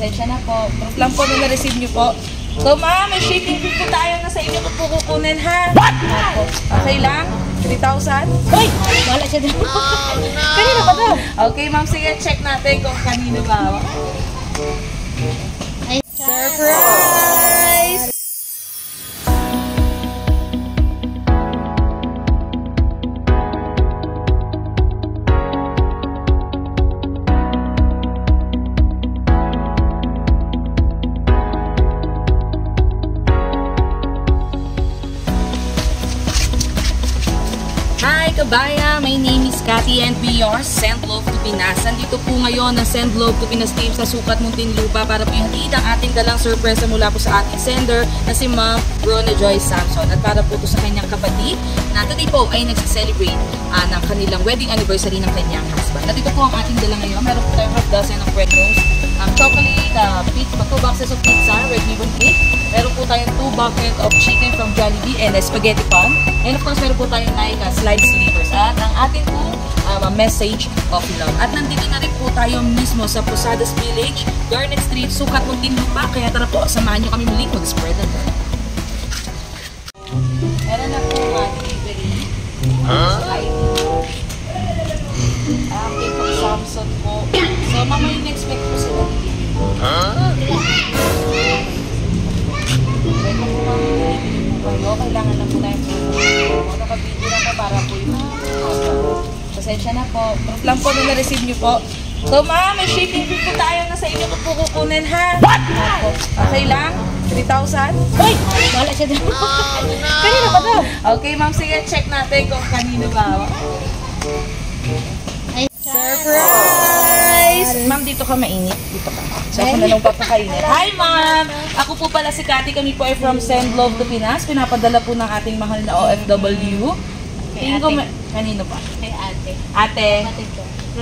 Pasensya na po. Proof lang po na na-receive niyo po. So ma'am, may shipping fee po tayo na sa inyo kung po kukunin ha. What? Okay lang? 3,000? Uy! Wala siya doon. Oh, no! Kanina ba daw? Okay ma'am, sige, check natin kung kanino ba. Surprise! Hi kabayan! My name is Cathy and we are Send Love to Pinas. Nandito po ngayon ang Send Love to Pinas team sa Sukat Muntinlupa para po ihatid ang ating dalang sorpresa mula po sa ating sender na si Ma'am Rona Joy Samson. At para po ito sa kanyang kapatid na today po ay nagsiselebrate ng kanilang wedding anniversary ng kanyang husband. Nandito po ang ating dalang ngayon. Meron po tayong half dozen ng red rose, chocolate, pizza, 2 boxes of pizza, red ribbon cake. Meron po tayong 2 bucket of chicken from Jollibee and spaghetti pan. And of course, meron po tayong slide sleepers at ang ating po message of love. At nandito na rin po tayo mismo sa Posadas Village, Garnet Street, Sukat Muntinlupa. Kaya tara po, samahan nyo kami muling mag-spread the love. Meron na po delivery. Okay po, Samson po. So, mama yung expect po sila kailangan lang po tayo nakabidyo lang po para po yung pasensya na po. Proof lang po na na-receive nyo po. So ma'am, may shipping fee po tayo na sa inyo kung po kukunin ha. Okay lang? 3,000? Uy! Wala siya doon. Oh, no! Kanina ba daw? Okay ma'am, sige, check natin kung kanino ba. Surprise! Ma'am, dito ka mainit. Dito ka. So, ako na lang papakainit. Hi, ma'am! Ako po pala si Cathy. Kami po ay from Send Love to Pinas. Pinapadala po ng ating mahal na OFW. Tingin ko, kanino pa? Kay ate. Ate?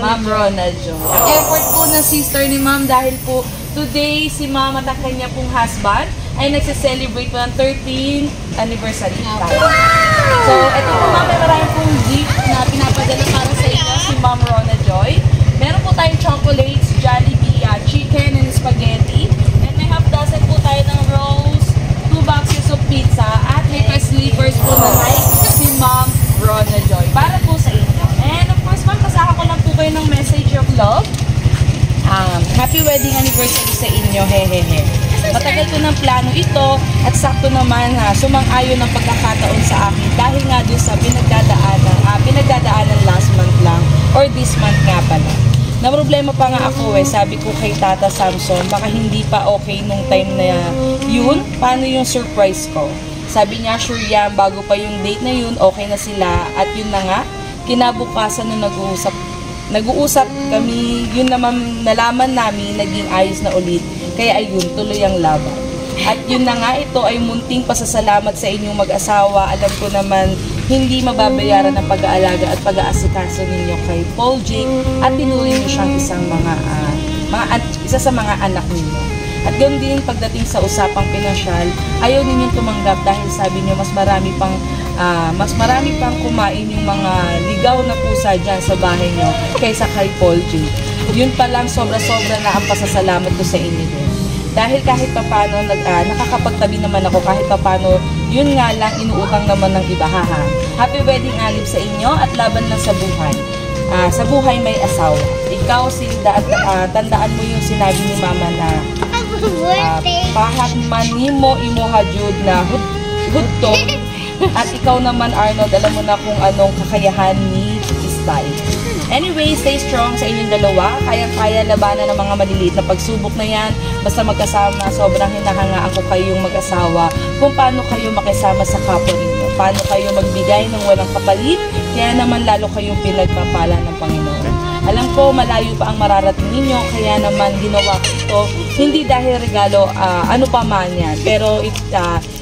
Ma'am Rona Jo. Effort po ng sister ni ma'am dahil po today si ma'am at ang kanya pong husband ay nagsiselebrate po ng 13th anniversary. Wow! So, ito po ma'am, may maraming pong gift na pinapadala para sa inyo si Ma'am Rona Joy. Meron po tayong chocolates, Jollibee, chicken and spaghetti. And may half dozen po tayo ng rolls, 2 boxes of pizza, at may sleepers po na like si Ma'am Rona Joy. Para po sa inyo. And of course ma'am, kasama ko lang po kayo ng message of love. Happy wedding anniversary sa inyo, hehehe. Matagal ko ng plano ito at sakto naman sumang-ayon ng pagkakataon sa akin dahil nga doon sa pinagdadaanan last month lang or this month nga pala. Na problema pa nga ako sabi ko kay Tata Samson, baka hindi pa okay nung time na yun, paano yung surprise ko? Sabi niya, sure yan, bago pa yung date na yun, okay na sila at yun na nga, kinabukasan nung nag-uusap kami, yun naman nalaman namin, naging ayos na ulit. Kaya ayun, tuloy ang laban. At yun na nga, ito ay munting pasasalamat sa inyong mag-asawa. Alam ko naman, hindi mababayaran ang pag-aalaga at pag-aasikaso ninyo kay Paul Jake at tinuloy niyo siyang isa sa mga anak ninyo. At ganoon din pagdating sa usapang pinansyal, ayaw ninyong tumanggap dahil sabi niyo mas marami pang kumain yung mga ligaw na pusa dyan sa bahay niyo kaysa kay Paul Jake. Yun pa lang, sobra-sobra na ang pasasalamat ko sa inyo din. Dahil kahit papano, nakakapagtabi naman ako kahit papano, yun nga lang, inuutang naman ng iba, haha. Happy wedding alip sa inyo at laban lang sa buhay. Sa buhay may asawa. Ikaw, tandaan mo yung sinabi ni Mama na pahat manimo imuha jud na hudto. At ikaw naman, Arnold, alam mo na kung anong kakayahan ni Istay. Anyway, stay strong sa inyong dalawa. Kaya-kaya labanan ng mga maliliit na pagsubok na yan. Basta magkasama, sobrang hinahangaan ko kayong mag-asawa kung paano kayo makisama sa kapwa ninyo. Paano kayo magbigay ng walang kapalit. Kaya naman lalo kayong pinagpapala ng Panginoon. Alam ko, malayo pa ang mararating ninyo. Kaya naman ginawa ko ito. Hindi dahil regalo, ano pa man yan. Pero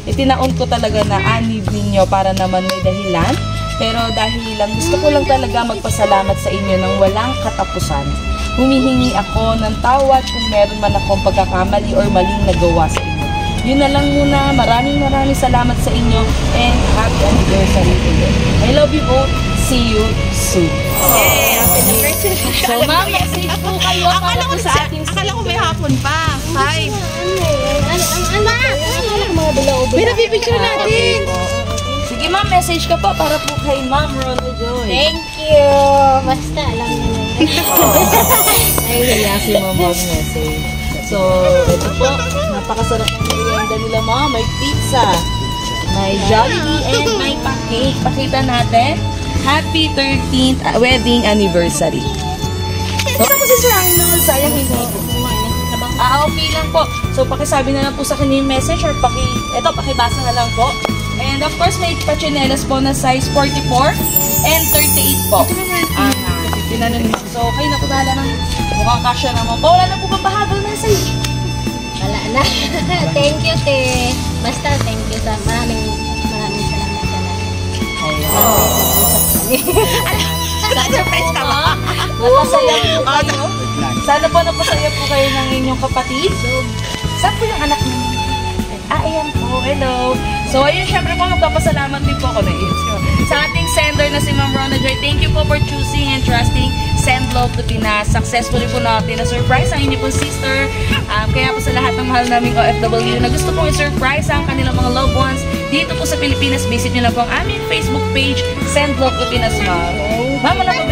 itinaon ko talaga na anib ninyo para naman may dahilan. Pero dahil lang, gusto ko lang talaga magpasalamat sa inyo ng walang katapusan. Humihingi ako ng tawad kung meron man akong pagkakamali or maling nagawa sa inyo. Yun na lang muna. Maraming salamat sa inyo and happy anniversary today. I love you both. See you soon. Yay! Happy anniversary! So, ma'am, message po kayo para po sa ating Akala ko may hapon pa. 5. Mga dalaw-dalaw. Pero pipicture natin. Sige, ma'am, message ka po para po kay Ma'am Rona Joy. Thank you. Basta, alam niyo na. Ay, kaya si Ma'am mag-message. So, ito po, napakasarap ng merienda nila, ma'am. May pizza, may Jollibee, and may pa-cake. Pakita natin. Happy 13th wedding anniversary. So, po si Sir Arnold, sayang hindi ko. Okay lang po. So, pakisabi na lang po sa kanya yung message or pakibasa na lang po. And of course, may pachinelas po na size 44 and 38 po. Tinanin mo. So, kayo na po bahala ng mukhang kasya naman po. Wala na po bang bahagal message? Wala na. Thank you, te. Basta, thank you sa maraming salamat sa lahat. Surprise ka ba? Napasaya po kayo. Sana po napasaya po kayo ng inyong kapatid. Saan po yung anak niyo? Ayan po. Hello. So, ayun, syempre po, magpapasalamat din po ako na sa ating sender na si Ma'am Rona Joy. Thank you po for choosing and trusting Send Love to Pinas. Successfully po natin na-surprise ang inyong pong sister. Kaya po sa lahat ng mahal naming OFW na gusto pong i-surprise ang kanilang mga loved ones dito po sa Pilipinas, visit nyo lang po ang aming Facebook page, Send Love to Pinas, ma'am. Ma'am, ano po